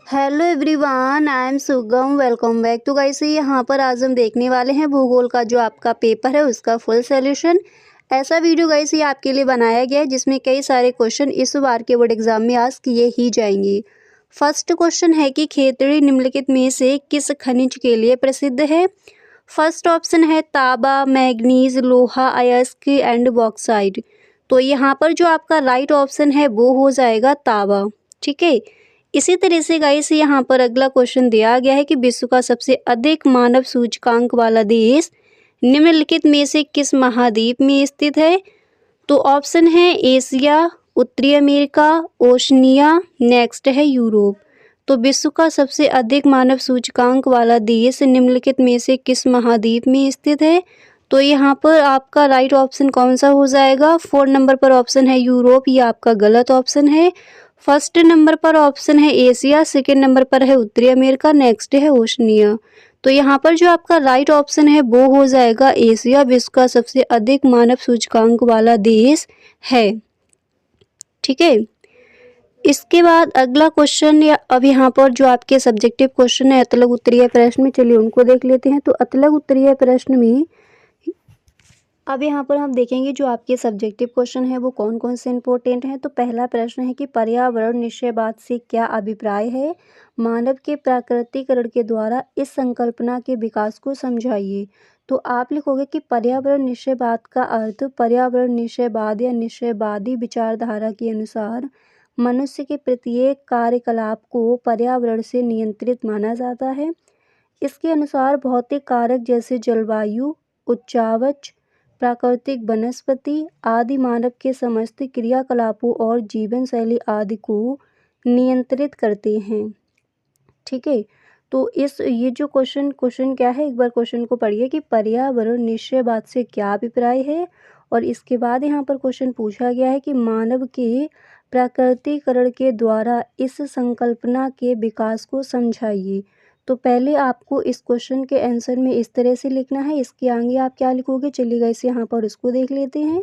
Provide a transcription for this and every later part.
Hello everyone, I am Sugam. Welcome back to guys. यहाँ पर आज हम देखने वाले हैं भूगोल का जो आपका पेपर है उसका फुल सॉल्यूशन। ऐसा वीडियो गाइस ये आपके लिए बनाया गया है जिसमें कई सारे क्वेश्चन इस बार के बोर्ड एग्जाम में आज किए ही जाएंगे। फर्स्ट क्वेश्चन है कि खेतड़ी निम्नलिखित में से किस खनिज के लिए प्रसिद्ध है। फर्स्ट ऑप्शन है तांबा, मैग्नीज, लोहा, अयस्क एंड बॉक्साइट। तो यहाँ पर जो आपका राइट ऑप्शन है वो हो जाएगा तांबा। ठीक है। इसी तरह से गाइस यहाँ पर अगला क्वेश्चन दिया गया है कि विश्व का सबसे अधिक मानव सूचकांक वाला देश निम्नलिखित में से किस महाद्वीप में स्थित है। तो ऑप्शन है एशिया, उत्तरी अमेरिका, ओशनिया, नेक्स्ट है यूरोप। तो विश्व का सबसे अधिक मानव सूचकांक वाला देश निम्नलिखित में से किस महाद्वीप में स्थित है। तो यहाँ पर आपका राइट ऑप्शन कौन सा हो जाएगा। 4 नंबर पर ऑप्शन है यूरोप, ये आपका गलत ऑप्शन है। फर्स्ट नंबर पर ऑप्शन है एशिया, सेकेंड नंबर पर है उत्तरी अमेरिका, नेक्स्ट है ओशनिया। तो यहाँ पर जो आपका राइट ऑप्शन है वो हो जाएगा एशिया, विश्व का सबसे अधिक मानव सूचकांक वाला देश है। ठीक है। इसके बाद अगला क्वेश्चन या अब यहाँ पर जो आपके सब्जेक्टिव क्वेश्चन है अतलग उत्तरीय प्रश्न में, चलिए उनको देख लेते हैं। तो अतलग उत्तरीय प्रश्न में अब यहाँ पर हम देखेंगे जो आपके सब्जेक्टिव क्वेश्चन है वो कौन कौन से इंपॉर्टेंट हैं। तो पहला प्रश्न है कि पर्यावरण निश्चयवाद से क्या अभिप्राय है। मानव के प्राकृतिकरण के द्वारा इस संकल्पना के विकास को समझाइए। तो आप लिखोगे कि पर्यावरण निश्चयवाद का अर्थ पर्यावरण निश्चयवाद या निश्चयवादी विचारधारा के अनुसार मनुष्य के प्रत्येक कार्यकलाप को पर्यावरण से नियंत्रित माना जाता है। इसके अनुसार भौतिक कारक जैसे जलवायु, उच्चावच, प्राकृतिक वनस्पति आदि मानव के समस्त क्रियाकलापों और जीवन शैली आदि को नियंत्रित करते हैं। ठीक है। तो ये जो क्वेश्चन क्या है, एक बार क्वेश्चन को पढ़िए कि पर्यावरण निश्चयवाद से क्या अभिप्राय है। और इसके बाद यहाँ पर क्वेश्चन पूछा गया है कि मानव के प्राकृतिकरण के द्वारा इस संकल्पना के विकास को समझाइए। तो पहले आपको इस क्वेश्चन के आंसर में इस तरह से लिखना है, इसके आगे आप क्या लिखोगे चलिए गाइस यहाँ पर उसको देख लेते हैं।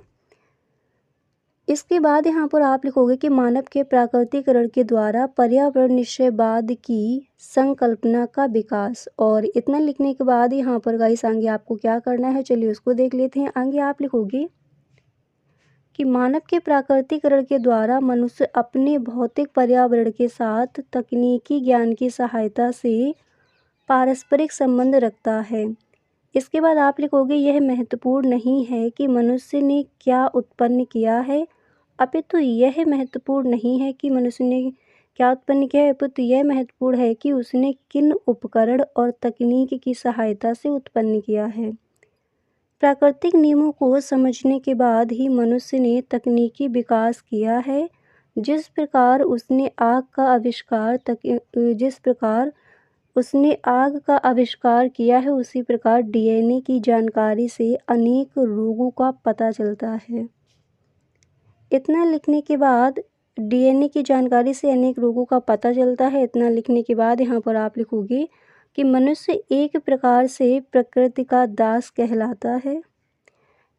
इसके बाद यहाँ पर आप लिखोगे कि मानव के प्राकृतिकरण के द्वारा पर्यावरण निश्चयवाद की संकल्पना का विकास। और इतना लिखने के बाद यहाँ पर गाइस आगे आपको क्या करना है चलिए उसको देख लेते हैं। आगे आप लिखोगे कि मानव के प्राकृतिकरण के द्वारा मनुष्य अपने भौतिक पर्यावरण के साथ तकनीकी ज्ञान की सहायता से पारस्परिक संबंध रखता है। इसके बाद आप लिखोगे यह महत्वपूर्ण नहीं है कि मनुष्य ने क्या उत्पन्न किया है, अपितु यह महत्वपूर्ण नहीं है कि मनुष्य ने क्या उत्पन्न किया है, अपितु यह महत्वपूर्ण है कि उसने किन उपकरण और तकनीक की सहायता से उत्पन्न किया है। प्राकृतिक नियमों को समझने के बाद ही मनुष्य ने तकनीकी विकास किया है। जिस प्रकार उसने आग का आविष्कार किया है उसी प्रकार डीएनए की जानकारी से अनेक रोगों का पता चलता है। इतना लिखने के बाद डीएनए की जानकारी से अनेक रोगों का पता चलता है। इतना लिखने के बाद यहाँ पर आप लिखोगे कि मनुष्य एक प्रकार से प्रकृति का दास कहलाता है।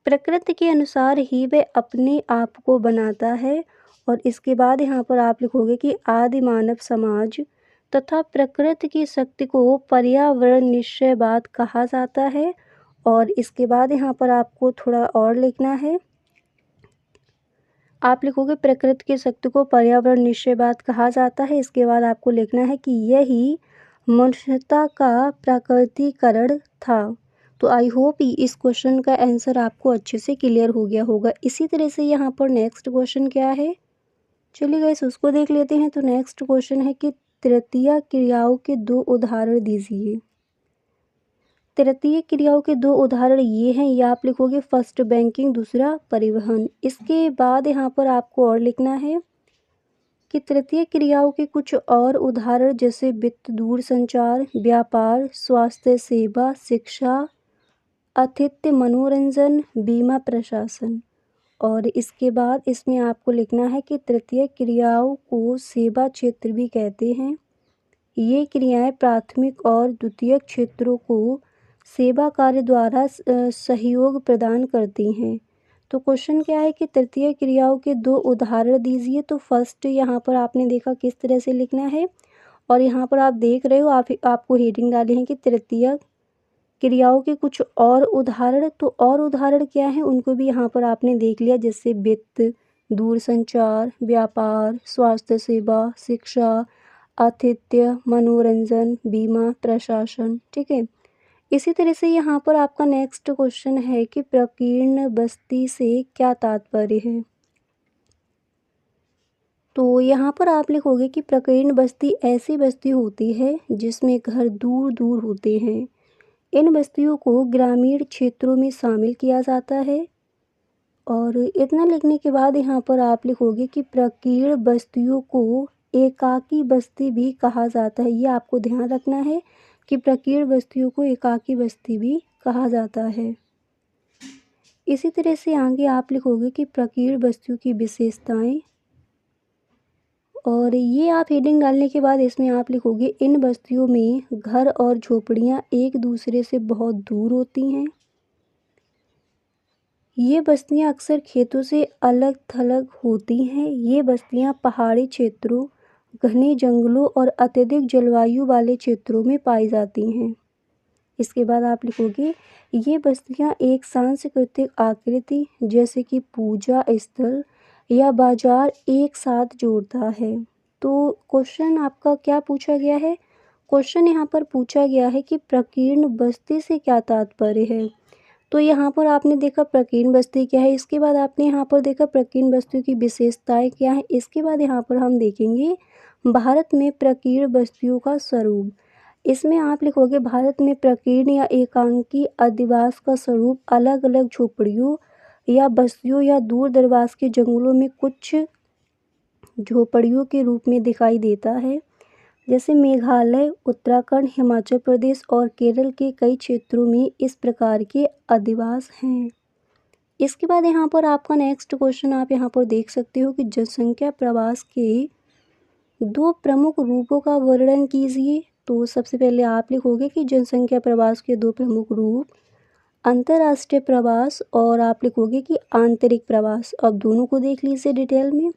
प्रकृति के अनुसार ही वह अपने आप को बनाता है। और इसके बाद यहाँ पर आप लिखोगे कि आदि मानव समाज तथा प्रकृति की शक्ति को पर्यावरण निश्चयवाद कहा जाता है। और इसके बाद यहाँ पर आपको थोड़ा और लिखना है। आप लिखोगे प्रकृति की शक्ति को पर्यावरण निश्चयवाद कहा जाता है। इसके बाद आपको लिखना है कि यही मनुष्यता का प्राकृतिकरण था। तो आई होप इस क्वेश्चन का आंसर आपको अच्छे से क्लियर हो गया होगा। इसी तरह से यहाँ पर नेक्स्ट क्वेश्चन क्या है चलिए गाइस उसको देख लेते हैं। तो नेक्स्ट क्वेश्चन है कि तृतीय क्रियाओं के 2 उदाहरण दीजिए। तृतीय क्रियाओं के 2 उदाहरण ये हैं, ये आप लिखोगे फर्स्ट बैंकिंग, दूसरा परिवहन। इसके बाद यहाँ पर आपको और लिखना है कि तृतीय क्रियाओं के कुछ और उदाहरण जैसे वित्त, दूरसंचार, व्यापार, स्वास्थ्य सेवा, शिक्षा, आतिथ्य, मनोरंजन, बीमा, प्रशासन। और इसके बाद इसमें आपको लिखना है कि तृतीय क्रियाओं को सेवा क्षेत्र भी कहते हैं। ये क्रियाएं प्राथमिक और द्वितीयक क्षेत्रों को सेवा कार्य द्वारा सहयोग प्रदान करती हैं। तो क्वेश्चन क्या है कि तृतीय क्रियाओं के 2 उदाहरण दीजिए। तो फर्स्ट यहाँ पर आपने देखा किस तरह से लिखना है। और यहाँ पर आप देख रहे हो आपको हेडिंग डाली है कि तृतीयक क्रियाओं के कुछ और उदाहरण। तो और उदाहरण क्या है उनको भी यहाँ पर आपने देख लिया, जैसे वित्त, दूरसंचार, व्यापार, स्वास्थ्य सेवा, शिक्षा, आतिथ्य, मनोरंजन, बीमा, प्रशासन। ठीक है। इसी तरह से यहाँ पर आपका नेक्स्ट क्वेश्चन है कि प्रकीर्ण बस्ती से क्या तात्पर्य है। तो यहाँ पर आप लिखोगे कि प्रकीर्ण बस्ती ऐसी बस्ती होती है जिसमें घर दूर दूर होते हैं। इन बस्तियों को ग्रामीण क्षेत्रों में शामिल किया जाता है। और इतना लिखने के बाद यहाँ पर आप लिखोगे कि प्रकीर्ण बस्तियों को एकाकी बस्ती भी कहा जाता है। ये आपको ध्यान रखना है कि प्रकीर्ण बस्तियों को एकाकी बस्ती भी कहा जाता है। इसी तरह से आगे आप लिखोगे कि प्रकीर्ण बस्तियों की विशेषताएं, और ये आप हेडिंग डालने के बाद इसमें आप लिखोगे इन बस्तियों में घर और झोपड़ियाँ एक दूसरे से बहुत दूर होती हैं। ये बस्तियाँ अक्सर खेतों से अलग थलग होती हैं। ये बस्तियाँ पहाड़ी क्षेत्रों, घने जंगलों और अत्यधिक जलवायु वाले क्षेत्रों में पाई जाती हैं। इसके बाद आप लिखोगे ये बस्तियाँ एक सांस्कृतिक आकृति जैसे कि पूजा स्थल या बाजार एक साथ जोड़ता है। तो क्वेश्चन आपका क्या पूछा गया है। क्वेश्चन यहाँ पर पूछा गया है कि प्रकीर्ण बस्ती से क्या तात्पर्य है। तो यहाँ पर आपने देखा प्रकीर्ण बस्ती क्या है, इसके बाद आपने यहाँ पर देखा प्रकीर्ण बस्तियों की विशेषताएं क्या है, इसके बाद यहाँ पर हम देखेंगे भारत में प्रकीर्ण बस्तियों का स्वरूप। इसमें आप लिखोगे भारत में प्रकीर्ण या एकांकी अधिवास का स्वरूप अलग अलग झोपड़ियों या बस्तियों या दूर दराज के जंगलों में कुछ झोपड़ियों के रूप में दिखाई देता है। जैसे मेघालय, उत्तराखंड, हिमाचल प्रदेश और केरल के कई क्षेत्रों में इस प्रकार के अधिवास हैं। इसके बाद यहाँ पर आपका नेक्स्ट क्वेश्चन आप यहाँ पर देख सकते हो कि जनसंख्या प्रवास के दो प्रमुख रूपों का वर्णन कीजिए। तो सबसे पहले आप लिखोगे कि जनसंख्या प्रवास के दो प्रमुख रूप अंतर्राष्ट्रीय प्रवास और आप लिखोगे कि आंतरिक प्रवास। अब दोनों को देख लीजिए डिटेल में।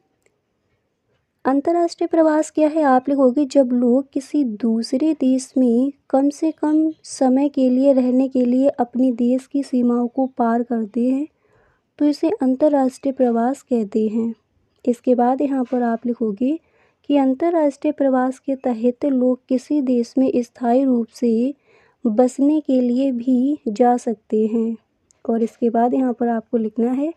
अंतर्राष्ट्रीय प्रवास क्या है, आप लिखोगे जब लोग किसी दूसरे देश में कम से कम समय के लिए रहने के लिए अपने देश की सीमाओं को पार करते हैं तो इसे अंतर्राष्ट्रीय प्रवास कहते हैं। इसके बाद यहाँ पर आप लिखोगे कि अंतर्राष्ट्रीय प्रवास के तहत लोग किसी देश में स्थायी रूप से बसने के लिए भी जा सकते हैं। और इसके बाद यहाँ पर आपको लिखना है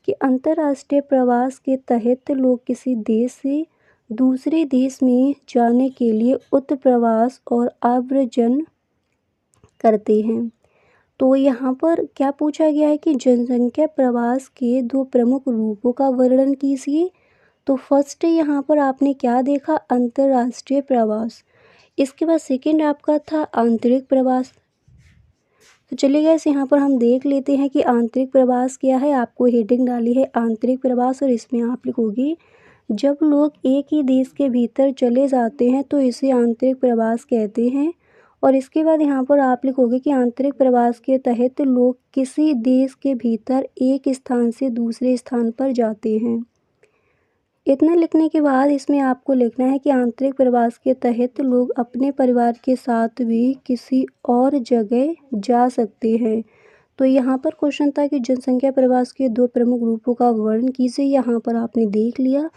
कि अंतर्राष्ट्रीय प्रवास के तहत लोग किसी देश से दूसरे देश में जाने के लिए उत्प्रवास और आव्रजन करते हैं। तो यहाँ पर क्या पूछा गया है कि जनसंख्या प्रवास के दो प्रमुख रूपों का वर्णन कीजिए। तो फर्स्ट यहाँ पर आपने क्या देखा, अंतर्राष्ट्रीय प्रवास। इसके बाद सेकंड आपका था आंतरिक प्रवास। तो चलिए गाइस यहाँ पर हम देख लेते हैं कि आंतरिक प्रवास क्या है। आपको हेडिंग डाली है आंतरिक प्रवास और इसमें आप लिखोगे जब लोग एक ही देश के भीतर चले जाते हैं तो इसे आंतरिक प्रवास कहते हैं। और इसके बाद यहाँ पर आप लिखोगे कि आंतरिक प्रवास के तहत लोग किसी देश के भीतर एक स्थान से दूसरे स्थान पर जाते हैं। इतना लिखने के बाद इसमें आपको लिखना है कि आंतरिक प्रवास के तहत लोग अपने परिवार के साथ भी किसी और जगह जा सकते हैं। तो यहाँ पर क्वेश्चन था कि जनसंख्या प्रवास के दो प्रमुख रूपों का वर्णन कीजिए, यहाँ पर आपने देख लिया।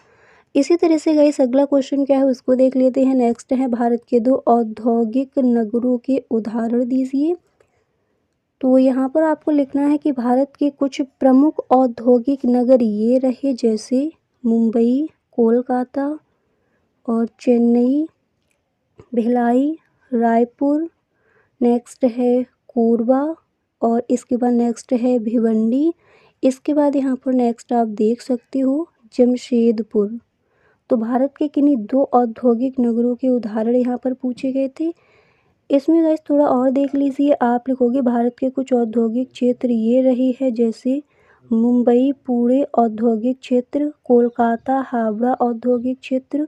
इसी तरह से गाइस अगला क्वेश्चन क्या है उसको देख लेते हैं। नेक्स्ट है भारत के दो औद्योगिक नगरों के उदाहरण दीजिए। तो यहाँ पर आपको लिखना है कि भारत के कुछ प्रमुख औद्योगिक नगर ये रहे, जैसे मुंबई, कोलकाता और चेन्नई, भिलाई, रायपुर, नेक्स्ट है कोरबा और इसके बाद नेक्स्ट है भिवंडी। इसके बाद यहाँ पर नेक्स्ट आप देख सकते हो जमशेदपुर। तो भारत के किन्हीं दो औद्योगिक नगरों के उदाहरण यहाँ पर पूछे गए थे। इसमें गाइस थोड़ा और देख लीजिए। आप लिखोगे भारत के कुछ औद्योगिक क्षेत्र ये रहे हैं, जैसे मुंबई पुणे औद्योगिक क्षेत्र, कोलकाता हावड़ा औद्योगिक क्षेत्र,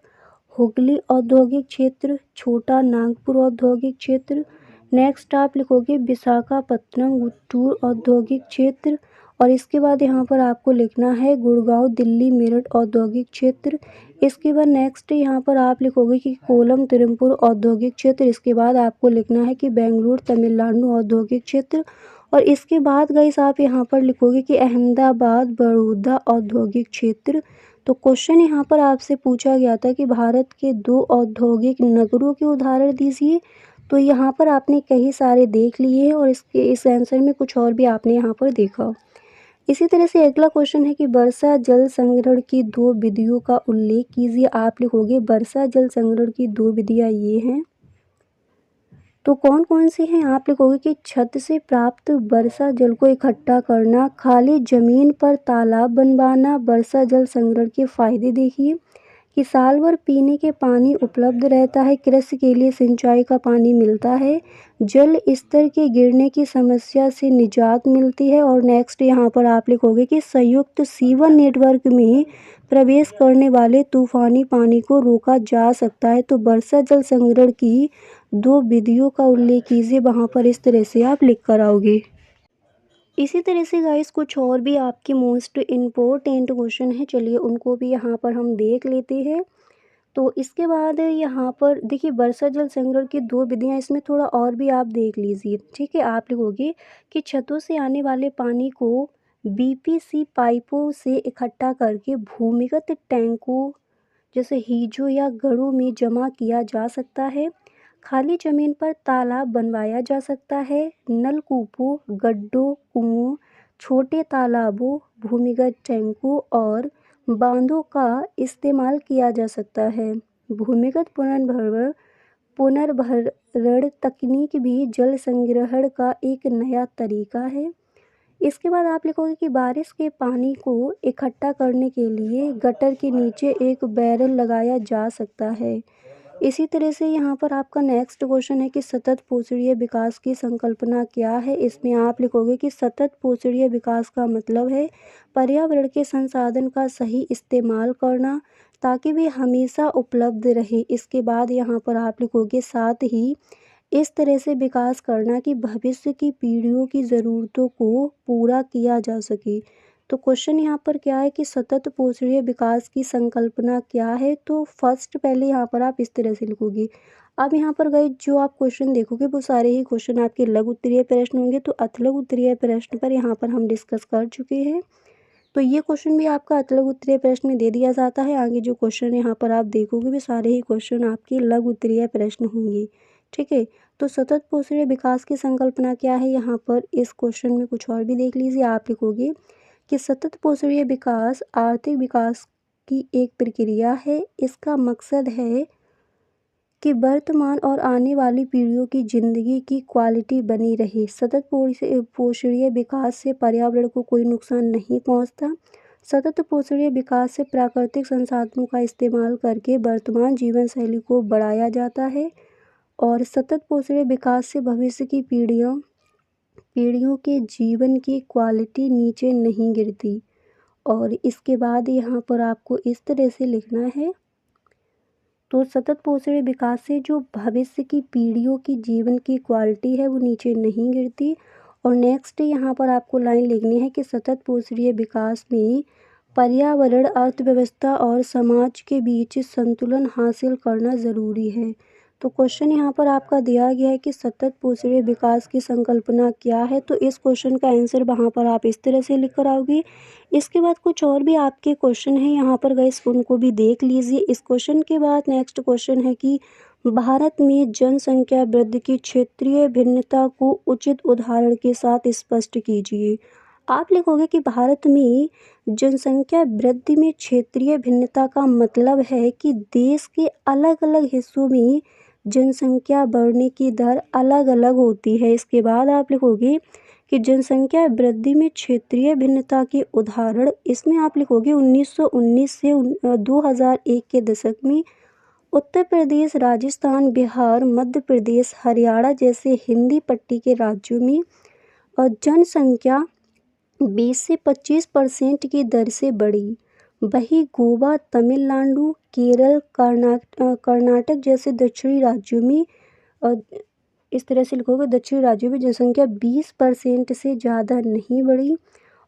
हुगली औद्योगिक क्षेत्र, छोटा नागपुर औद्योगिक क्षेत्र। नेक्स्ट आप लिखोगे विशाखापत्तनम गुंटूर औद्योगिक क्षेत्र और इसके बाद यहाँ पर आपको लिखना है गुड़गांव दिल्ली मेरठ औद्योगिक क्षेत्र। इसके बाद नेक्स्ट यहाँ पर आप लिखोगे कि कोलम तिरुमपुर औद्योगिक क्षेत्र। इसके बाद आपको लिखना है कि बेंगलुरु तमिलनाडु औद्योगिक क्षेत्र। और इसके बाद गाइस आप यहाँ पर लिखोगे कि अहमदाबाद बड़ौदा औद्योगिक क्षेत्र। तो क्वेश्चन यहाँ पर आपसे पूछा गया था कि भारत के 2 औद्योगिक नगरों के उदाहरण दीजिए। तो यहाँ पर आपने कई सारे देख लिए हैं और इस आंसर में कुछ और भी आपने यहाँ पर देखा। इसी तरह से अगला क्वेश्चन है कि वर्षा जल संग्रहण की 2 विधियों का उल्लेख कीजिए। आप लिखोगे वर्षा जल संग्रहण की 2 विधियाँ ये हैं। तो कौन कौन सी हैं? आप लिखोगे कि छत से प्राप्त वर्षा जल को इकट्ठा करना, खाली जमीन पर तालाब बनवाना। वर्षा जल संग्रहण के फायदे देखिए कि साल भर पीने के पानी उपलब्ध रहता है, कृषि के लिए सिंचाई का पानी मिलता है, जल स्तर के गिरने की समस्या से निजात मिलती है। और नेक्स्ट यहाँ पर आप लिखोगे कि संयुक्त सीवर नेटवर्क में प्रवेश करने वाले तूफानी पानी को रोका जा सकता है। तो वर्षा जल संग्रहण की 2 विधियों का उल्लेख कीजिए, वहाँ पर इस तरह से आप लिख कर आओगे। इसी तरह से गाइस कुछ और भी आपके मोस्ट इम्पोर्टेंट क्वेश्चन हैं, चलिए उनको भी यहाँ पर हम देख लेते हैं। तो इसके बाद यहाँ पर देखिए वर्षा जल संग्रहण की 2 विधियाँ, इसमें थोड़ा और भी आप देख लीजिए, ठीक है। आप लिखोगे कि छतों से आने वाले पानी को बीपीसी पाइपों से इकट्ठा करके भूमिगत टैंकों जैसे हीजो या घड़ों में जमा किया जा सकता है, खाली जमीन पर तालाब बनवाया जा सकता है, नलकूपों, गड्ढों, कुओं, छोटे तालाबों, भूमिगत टैंकों और बांधों का इस्तेमाल किया जा सकता है। भूमिगत पुनर्भरण तकनीक भी जल संग्रहण का एक नया तरीका है। इसके बाद आप लिखोगे कि बारिश के पानी को इकट्ठा करने के लिए गटर के नीचे एक बैरल लगाया जा सकता है। इसी तरह से यहाँ पर आपका नेक्स्ट क्वेश्चन है कि सतत पोषणीय विकास की संकल्पना क्या है। इसमें आप लिखोगे कि सतत पोषणीय विकास का मतलब है पर्यावरण के संसाधन का सही इस्तेमाल करना ताकि वे हमेशा उपलब्ध रहे। इसके बाद यहाँ पर आप लिखोगे साथ ही इस तरह से विकास करना कि भविष्य की पीढ़ियों की ज़रूरतों को पूरा किया जा सके। तो क्वेश्चन यहाँ पर क्या है कि सतत पोषणीय विकास की संकल्पना क्या है। तो फर्स्ट पहले यहाँ पर आप इस तरह से लिखोगे। अब यहाँ पर गए जो आप क्वेश्चन देखोगे वो सारे ही क्वेश्चन आपके लघु उत्तरीय प्रश्न होंगे। तो अतिलघु उत्तरीय प्रश्न पर यहाँ पर हम डिस्कस कर चुके हैं। तो ये क्वेश्चन भी आपका अतिलघु उत्तरीय प्रश्न में दे दिया जाता है। आगे जो क्वेश्चन यहाँ पर आप देखोगे वे सारे ही क्वेश्चन आपके लघु उत्तरीय प्रश्न होंगे, ठीक है। तो सतत पोषणीय विकास की संकल्पना क्या है, यहाँ पर इस क्वेश्चन में कुछ और भी देख लीजिए। आप लिखोगे कि सतत पोषणीय विकास आर्थिक विकास की एक प्रक्रिया है। इसका मकसद है कि वर्तमान और आने वाली पीढ़ियों की ज़िंदगी की क्वालिटी बनी रहे। सतत पोषणीय विकास से पर्यावरण को कोई नुकसान नहीं पहुंचता। सतत पोषणीय विकास से प्राकृतिक संसाधनों का इस्तेमाल करके वर्तमान जीवन शैली को बढ़ाया जाता है और सतत पोषणीय विकास से भविष्य की पीढ़ियों के जीवन की क्वालिटी नीचे नहीं गिरती। और इसके बाद यहाँ पर आपको इस तरह से लिखना है। तो सतत पोषणीय विकास से जो भविष्य की पीढ़ियों की जीवन की क्वालिटी है वो नीचे नहीं गिरती। और नेक्स्ट यहाँ पर आपको लाइन लिखनी है कि सतत पोषणीय विकास में पर्यावरण, अर्थव्यवस्था और समाज के बीच संतुलन हासिल करना ज़रूरी है। तो क्वेश्चन यहाँ पर आपका दिया गया है कि सतत पोषणीय विकास की संकल्पना क्या है। तो इस क्वेश्चन का आंसर वहाँ पर आप इस तरह से लिख कर आओगे। इसके बाद कुछ और भी आपके क्वेश्चन हैं यहाँ पर गाइस, उनको भी देख लीजिए। इस क्वेश्चन के बाद नेक्स्ट क्वेश्चन है कि भारत में जनसंख्या वृद्धि की क्षेत्रीय भिन्नता को उचित उदाहरण के साथ स्पष्ट कीजिए। आप लिखोगे कि भारत में जनसंख्या वृद्धि में क्षेत्रीय भिन्नता का मतलब है कि देश के अलग अलग हिस्सों में जनसंख्या बढ़ने की दर अलग अलग होती है। इसके बाद आप लिखोगे कि जनसंख्या वृद्धि में क्षेत्रीय भिन्नता के उदाहरण, इसमें आप लिखोगे 1919 से 2001 के दशक में उत्तर प्रदेश, राजस्थान, बिहार, मध्य प्रदेश, हरियाणा जैसे हिंदी पट्टी के राज्यों में और जनसंख्या 20 से 25% की दर से बढ़ी। वहीं गोवा, तमिलनाडु, केरल, कर्नाटक जैसे दक्षिणी राज्यों में और इस तरह से लिखोगे दक्षिणी राज्यों में जनसंख्या 20% से ज़्यादा नहीं बढ़ी।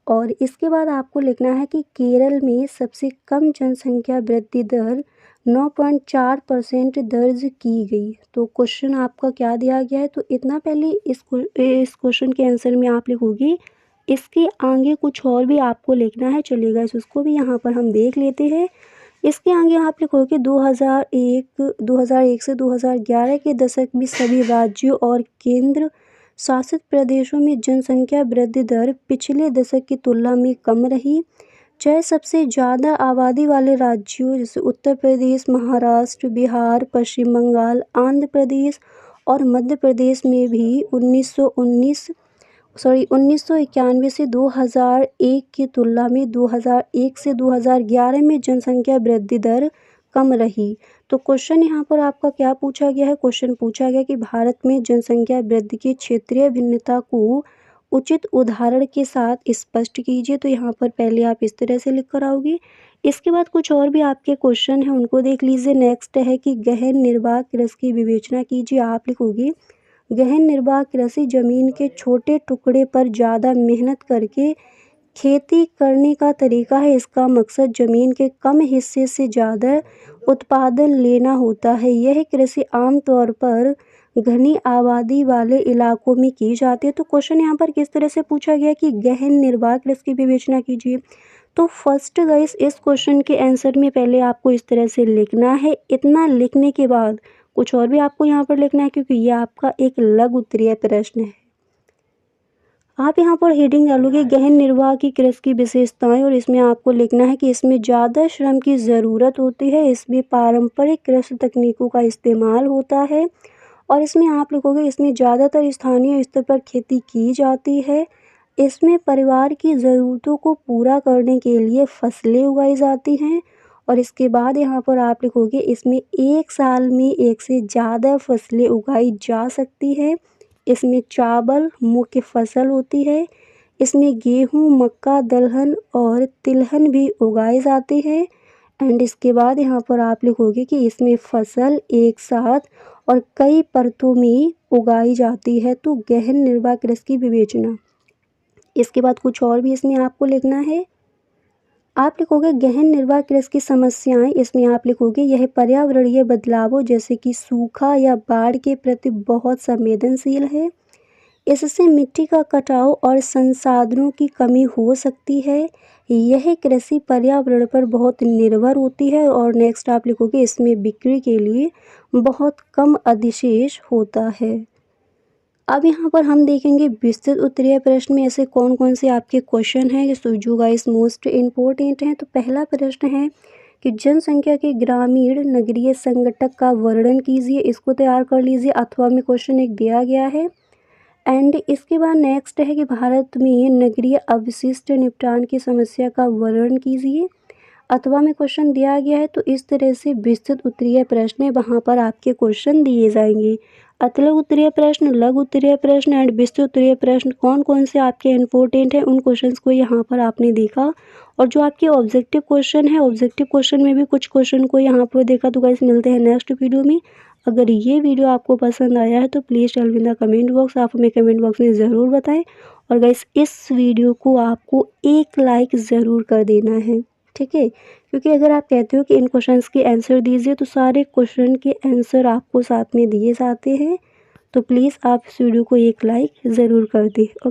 और इसके बाद आपको लिखना है कि केरल में सबसे कम जनसंख्या वृद्धि दर 9.4% दर्ज की गई। तो क्वेश्चन आपका क्या दिया गया है, तो इतना पहले इस क्वेश्चन के आंसर में आप लिखोगे। इसके आगे कुछ और भी आपको लिखना है, चलिएगा उसको भी यहाँ पर हम देख लेते हैं। इसके आगे आप लिखोगे 2001 से 2011 के दशक में सभी राज्यों और केंद्र शासित प्रदेशों में जनसंख्या वृद्धि दर पिछले दशक की तुलना में कम रही। चाहे सबसे ज़्यादा आबादी वाले राज्यों जैसे उत्तर प्रदेश, महाराष्ट्र, बिहार, पश्चिम बंगाल, आंध्र प्रदेश और मध्य प्रदेश में भी 1991 से 2001 की तुलना में 2001 से 2011 में जनसंख्या वृद्धि दर कम रही। तो क्वेश्चन यहाँ पर आपका क्या पूछा गया है, क्वेश्चन पूछा गया कि भारत में जनसंख्या वृद्धि की क्षेत्रीय भिन्नता को उचित उदाहरण के साथ स्पष्ट कीजिए। तो यहाँ पर पहले आप इस तरह से लिख कर आओगे। इसके बाद कुछ और भी आपके क्वेश्चन हैं, उनको देख लीजिए। नेक्स्ट है कि गहन निर्वाह कृषि की विवेचना कीजिए। आप लिखोगे गहन निर्वाह कृषि जमीन के छोटे टुकड़े पर ज़्यादा मेहनत करके खेती करने का तरीका है। इसका मकसद जमीन के कम हिस्से से ज़्यादा उत्पादन लेना होता है। यह कृषि आमतौर पर घनी आबादी वाले इलाकों में की जाती है। तो क्वेश्चन यहाँ पर किस तरह से पूछा गया कि गहन निर्वाह कृषि की विवेचना कीजिए। तो फर्स्ट गाइस इस क्वेश्चन के आंसर में पहले आपको इस तरह से लिखना है। इतना लिखने के बाद कुछ और भी आपको यहाँ पर लिखना है, क्योंकि यह आपका एक लघु उत्तरीय प्रश्न है। आप यहाँ पर हेडिंग डालोगे गहन निर्वाह की कृषि की विशेषताएं, और इसमें आपको लिखना है कि इसमें ज़्यादा श्रम की ज़रूरत होती है, इसमें पारंपरिक कृषि तकनीकों का इस्तेमाल होता है, और इसमें आप लिखोगे इसमें ज़्यादातर स्थानीय स्तर पर खेती की जाती है, इसमें परिवार की ज़रूरतों को पूरा करने के लिए फसलें उगाई जाती हैं, और इसके बाद यहाँ पर आप लिखोगे इसमें एक साल में एक से ज़्यादा फसलें उगाई जा सकती हैं। इसमें चावल मुख्य फसल होती है, इसमें गेहूँ, मक्का, दलहन और तिलहन भी उगाए जाते हैं। एंड इसके बाद यहाँ पर आप लिखोगे कि इसमें फसल एक साथ और कई परतों में उगाई जाती है। तो गहन निर्वाह कृषि की विवेचना। इसके बाद कुछ और भी इसमें आपको लिखना है। आप लिखोगे गहन निर्वाह कृषि की समस्याएं। इसमें आप लिखोगे यह पर्यावरणीय बदलावों जैसे कि सूखा या बाढ़ के प्रति बहुत संवेदनशील है। इससे मिट्टी का कटाव और संसाधनों की कमी हो सकती है। यह कृषि पर्यावरण पर बहुत निर्भर होती है। और नेक्स्ट आप लिखोगे इसमें बिक्री के लिए बहुत कम अधिशेष होता है। अब यहाँ पर हम देखेंगे विस्तृत उत्तरीय प्रश्न में ऐसे कौन कौन से आपके क्वेश्चन हैं जो गाइस मोस्ट इम्पोर्टेंट हैं। तो पहला प्रश्न है कि जनसंख्या के ग्रामीण नगरीय संगठक का वर्णन कीजिए। इसको तैयार कर लीजिए, अथवा में क्वेश्चन एक दिया गया है। एंड इसके बाद नेक्स्ट है कि भारत में नगरीय अवशिष्ट निपटान की समस्या का वर्णन कीजिए। अथवा में क्वेश्चन दिया गया है। तो इस तरह से विस्तृत उत्तरीय प्रश्न है, वहाँ पर आपके क्वेश्चन दिए जाएंगे। अतलग उत्तरीय प्रश्न, लघु उत्तरीय प्रश्न एंड विस्तृत उत्तरीय प्रश्न कौन कौन से आपके इम्पोर्टेंट हैं, उन क्वेश्चंस को यहाँ पर आपने देखा। और जो आपके ऑब्जेक्टिव क्वेश्चन है, ऑब्जेक्टिव क्वेश्चन में भी कुछ क्वेश्चन को यहाँ पर देखा। तो गाइस मिलते हैं नेक्स्ट वीडियो में। अगर ये वीडियो आपको पसंद आया है तो please tell me in the comment box. आप हमें कमेंट बॉक्स में ज़रूर बताएं। और गाइस इस वीडियो को आपको एक लाइक ज़रूर कर देना है, ठीक है, क्योंकि अगर आप कहते हो कि इन क्वेश्चंस के आंसर दीजिए तो सारे क्वेश्चन के आंसर आपको साथ में दिए जाते हैं। तो प्लीज़ आप इस वीडियो को एक लाइक ज़रूर कर दें।